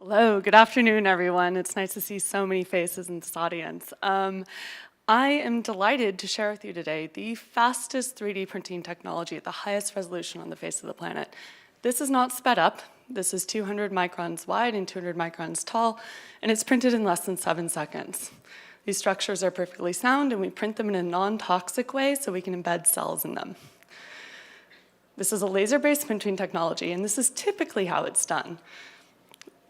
Hello, good afternoon, everyone. It's nice to see so many faces in this audience. I am delighted to share with you today the fastest 3D printing technology at the highest resolution on the face of the planet. This is not sped up. This is 200 microns wide and 200 microns tall, and it's printed in less than 7 seconds. These structures are perfectly sound, and we print them in a non-toxic way so we can embed cells in them. This is a laser-based printing technology, and this is typically how it's done.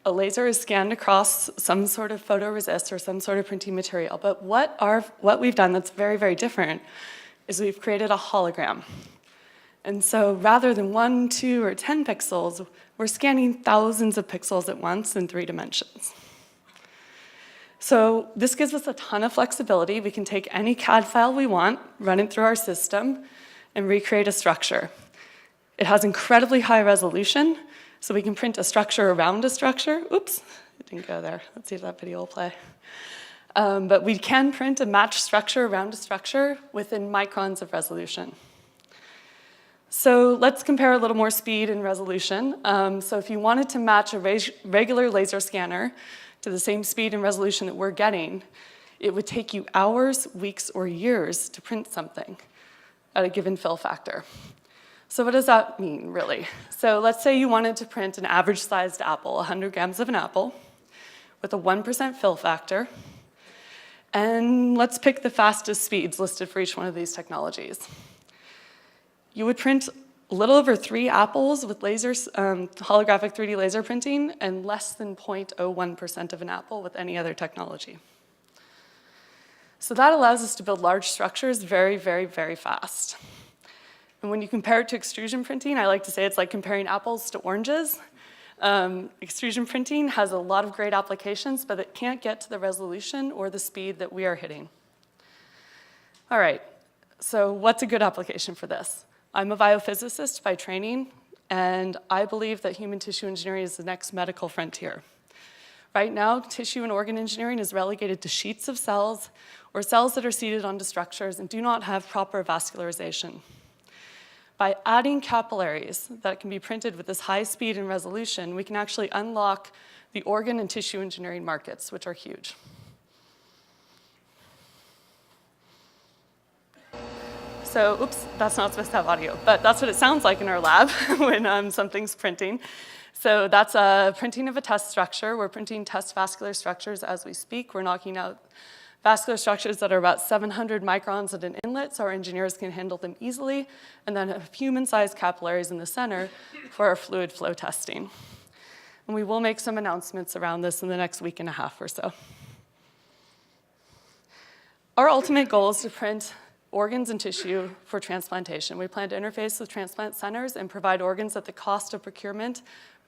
A laser is scanned across some sort of photoresist or some sort of printing material, but what we've done that's very, very different is we've created a hologram. And so rather than 1, 2, or 10 pixels, we're scanning thousands of pixels at once in 3 dimensions. So this gives us a ton of flexibility. We can take any CAD file we want, run it through our system, and recreate a structure. It has incredibly high resolution, so we can print a structure around a structure. Oops, it didn't go there. Let's see if that video will play. But we can print a matched structure around a structure within microns of resolution. So let's compare a little more speed and resolution. So if you wanted to match a regular laser scanner to the same speed and resolution that we're getting, it would take you hours, weeks, or years to print something at a given fill factor. So what does that mean, really? So let's say you wanted to print an average-sized apple, 100 grams of an apple, with a 1% fill factor. And let's pick the fastest speeds listed for each one of these technologies. You would print a little over 3 apples with lasers, holographic 3D laser printing, and less than 0.01% of an apple with any other technology. So that allows us to build large structures very, very, very fast. And when you compare it to extrusion printing, I like to say it's like comparing apples to oranges. Extrusion printing has a lot of great applications, but it can't get to the resolution or the speed that we are hitting. All right, so what's a good application for this? I'm a biophysicist by training, and I believe that human tissue engineering is the next medical frontier. Right now, tissue and organ engineering is relegated to sheets of cells or cells that are seated onto structures and do not have proper vascularization. By adding capillaries that can be printed with this high speed and resolution, we can actually unlock the organ and tissue engineering markets, which are huge. So, oops, that's not supposed to have audio, but that's what it sounds like in our lab when something's printing. So that's a printing of a test structure. We're printing test vascular structures as we speak. We're knocking out vascular structures that are about 700 microns at an inlet, so our engineers can handle them easily, and then have human-sized capillaries in the center for our fluid flow testing. And we will make some announcements around this in the next week and a half or so. Our ultimate goal is to print organs and tissue for transplantation. We plan to interface with transplant centers and provide organs at the cost of procurement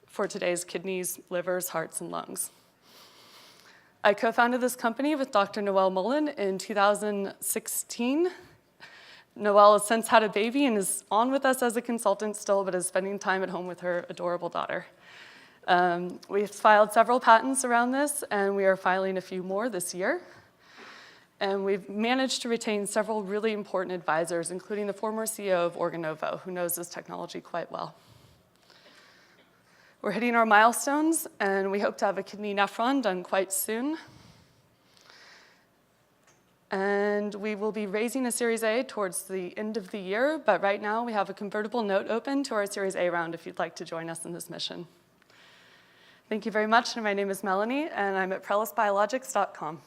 for today's kidneys, livers, hearts, and lungs. I co-founded this company with Dr. Noelle Mullen in 2016. Noelle has since had a baby and is on with us as a consultant still, but is spending time at home with her adorable daughter. We've filed several patents around this, and we are filing a few more this year. And we've managed to retain several really important advisors, including the former CEO of Organovo, who knows this technology quite well. We're hitting our milestones, and we hope to have a kidney nephron done quite soon. And we will be raising a Series A towards the end of the year, but right now we have a convertible note open to our Series A round if you'd like to join us in this mission. Thank you very much, and my name is Melanie, and I'm at PrellisBiologics.com.